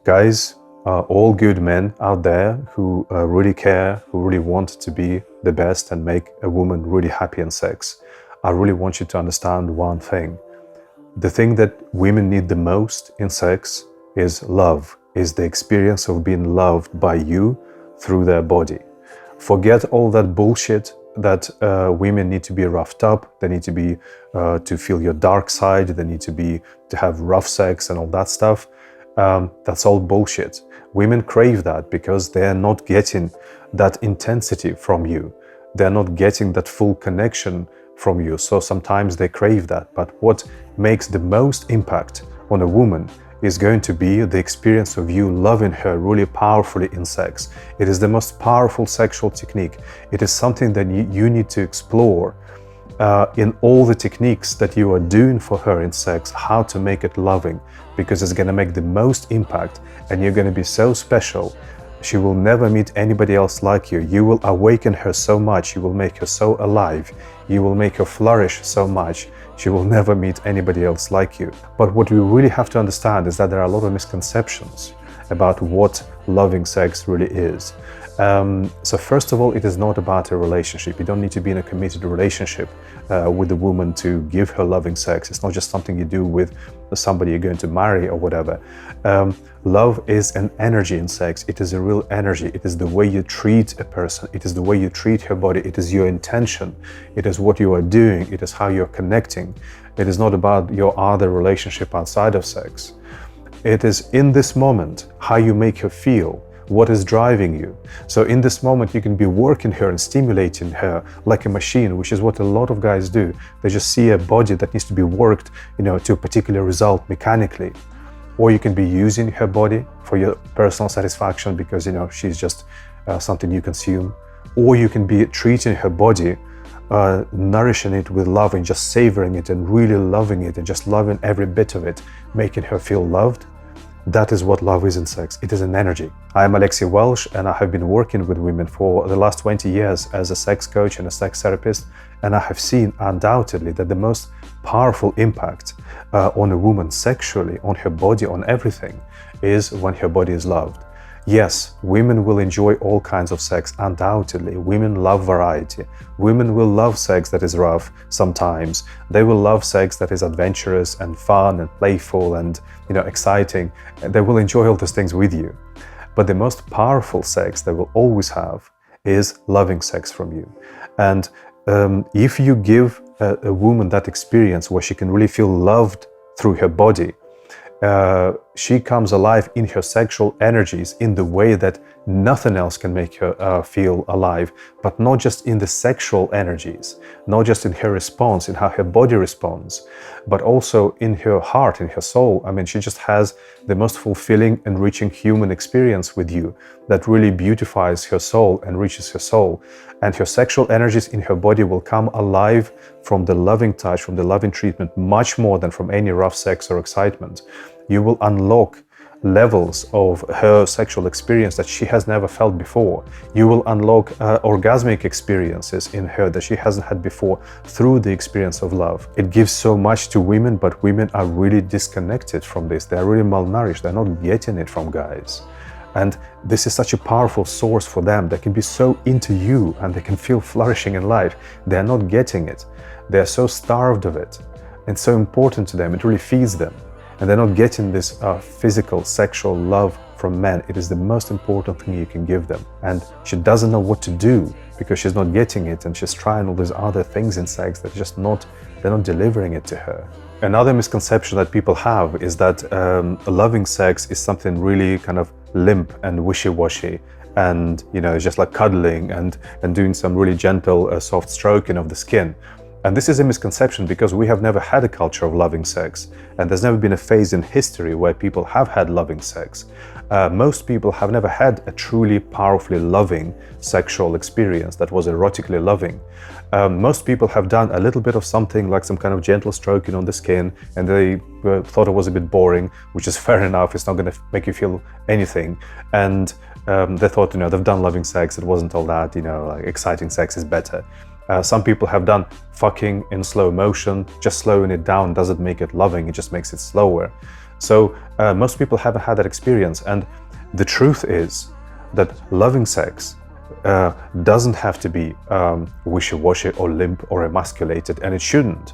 Guys, all good men out there who really care, who really want to be the best and make a woman really happy in sex, I really want you to understand one thing. The thing that women need the most in sex is love, is the experience of being loved by you through their body. Forget all that bullshit that women need to be roughed up, they need to be to feel your dark side, they need to have rough sex and all that stuff. That's all bullshit. Women crave that because they're not getting that intensity from you. They're not getting that full connection from you. So sometimes they crave that. But what makes the most impact on a woman is going to be the experience of you loving her really powerfully in sex. It is the most powerful sexual technique. It is something that you need to explore in all the techniques that you are doing for her in sex, how to make it loving, because it's going to make the most impact and you're going to be so special. She will never meet anybody else like you. You will awaken her so much, you will make her so alive, you will make her flourish so much. She will never meet anybody else like you. But what we really have to understand is that there are a lot of misconceptions about what loving sex really is. So first of all, it is not about a relationship. You don't need to be in a committed relationship with a woman to give her loving sex. It's not just something you do with somebody you're going to marry or whatever. Love is an energy in sex. It is a real energy. It is the way you treat a person. It is the way you treat her body. It is your intention. It is what you are doing. It is how you're connecting. It is not about your other relationship outside of sex. It is in this moment how you make her feel, what is driving you. So in this moment, you can be working her and stimulating her like a machine, which is what a lot of guys do. They just see a body that needs to be worked, to a particular result mechanically. Or you can be using her body for your personal satisfaction because, she's just something you consume. Or you can be treating her body, nourishing it with love and just savoring it and really loving it and just loving every bit of it, making her feel loved. That is what love is in sex. It is an energy. I am Alexey Welsh and I have been working with women for the last 20 years as a sex coach and a sex therapist, and I have seen undoubtedly that the most powerful impact on a woman sexually, on her body, on everything, is when her body is loved. Yes, women will enjoy all kinds of sex, undoubtedly. Women love variety. Women will love sex that is rough sometimes. They will love sex that is adventurous and fun and playful and, exciting. They will enjoy all those things with you. But the most powerful sex they will always have is loving sex from you. And if you give a woman that experience where she can really feel loved through her body, she comes alive in her sexual energies in the way that nothing else can make her feel alive, but not just in the sexual energies, not just in her response, in how her body responds, but also in her heart, in her soul. I mean, she just has the most fulfilling, enriching human experience with you that really beautifies her soul, enriches her soul. And her sexual energies in her body will come alive from the loving touch, from the loving treatment, much more than from any rough sex or excitement. You will unlock levels of her sexual experience that she has never felt before. You will unlock orgasmic experiences in her that she hasn't had before through the experience of love. It gives so much to women, but women are really disconnected from this. They're really malnourished. They're not getting it from guys. And this is such a powerful source for them. They can be so into you and they can feel flourishing in life. They're not getting it. They're so starved of it. It's so important to them. It really feeds them. And they're not getting this physical, sexual love from men. It is the most important thing you can give them. And she doesn't know what to do because she's not getting it, and she's trying all these other things in sex that they're not delivering it to her. Another misconception that people have is that loving sex is something really kind of limp and wishy-washy, and it's just like cuddling and doing some really gentle, soft stroking of the skin. And this is a misconception because we have never had a culture of loving sex, and there's never been a phase in history where people have had loving sex. Most people have never had a truly powerfully loving sexual experience that was erotically loving. Most people have done a little bit of something like some kind of gentle stroking on the skin, and they thought it was a bit boring, which is fair enough. It's not going to make you feel anything. And they thought, they've done loving sex. It wasn't all that, like exciting sex is better. Some people have done fucking in slow motion. Just slowing it down doesn't make it loving, it just makes it slower. So most people haven't had that experience, and the truth is that loving sex doesn't have to be wishy-washy or limp or emasculated, and it shouldn't.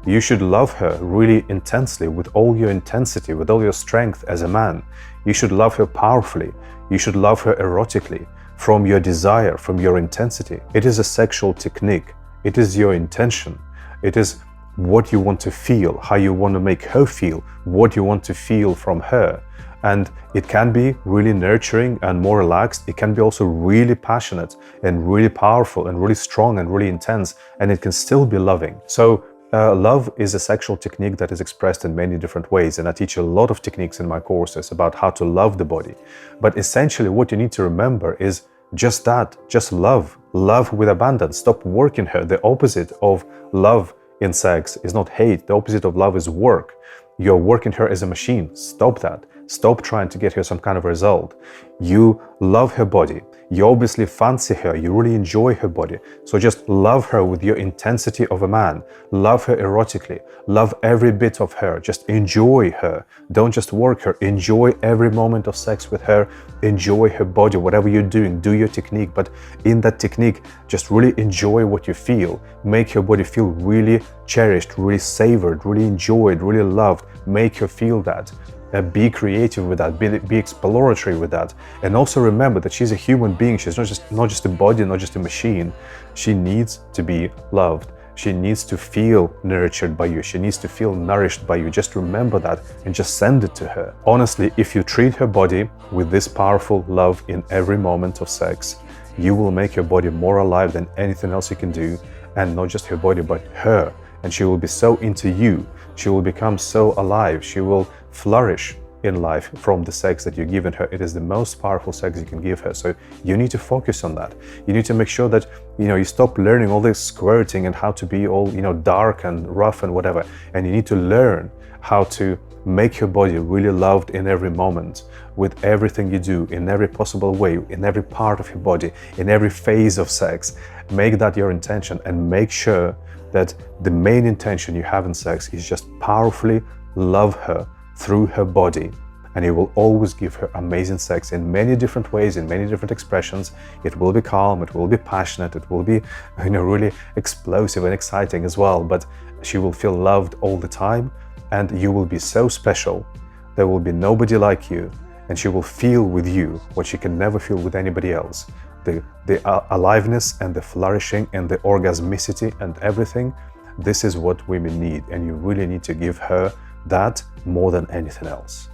You should love her really intensely, with all your intensity, with all your strength as a man. You should love her powerfully. You should love her erotically, from your desire, from your intensity. It is a sexual technique. It is your intention. It is what you want to feel, how you want to make her feel, what you want to feel from her. And it can be really nurturing and more relaxed. It can be also really passionate and really powerful and really strong and really intense, and it can still be loving. So love is a sexual technique that is expressed in many different ways, and I teach a lot of techniques in my courses about how to love the body. But essentially what you need to remember is just that, just love. Love with abandon. Stop working her. The opposite of love in sex is not hate. The opposite of love is work. You're working her as a machine. Stop that. Stop trying to get her some kind of result. You love her body. You obviously fancy her. You really enjoy her body. So just love her with your intensity of a man. Love her erotically. Love every bit of her. Just enjoy her. Don't just work her. Enjoy every moment of sex with her. Enjoy her body. Whatever you're doing, do your technique. But in that technique, just really enjoy what you feel. Make your body feel really cherished, really savored, really enjoyed, really loved. Make her feel that. Be creative with that, be exploratory with that, and also remember that she's a human being. She's not just a body, not just a machine. She needs to be loved. She needs to feel nurtured by you. She needs to feel nourished by you. Just remember that and just send it to her. Honestly, if you treat her body with this powerful love in every moment of sex, you will make your body more alive than anything else you can do, and not just her body, but her. And she will be so into you. She will become so alive. She will flourish in life from the sex that you've given her. It is the most powerful sex you can give her. So you need to focus on that. You need to make sure that, you stop learning all this squirting and how to be all, dark and rough and whatever. And you need to learn how to make your body really loved in every moment, with everything you do, in every possible way, in every part of your body, in every phase of sex. Make that your intention, and make sure that the main intention you have in sex is just powerfully love her through her body, and you will always give her amazing sex in many different ways, in many different expressions. It will be calm, it will be passionate, it will be really explosive and exciting as well, but she will feel loved all the time, and you will be so special. There will be nobody like you, and she will feel with you what she can never feel with anybody else. The aliveness and the flourishing and the orgasmicity and everything, this is what women need, and you really need to give her that more than anything else.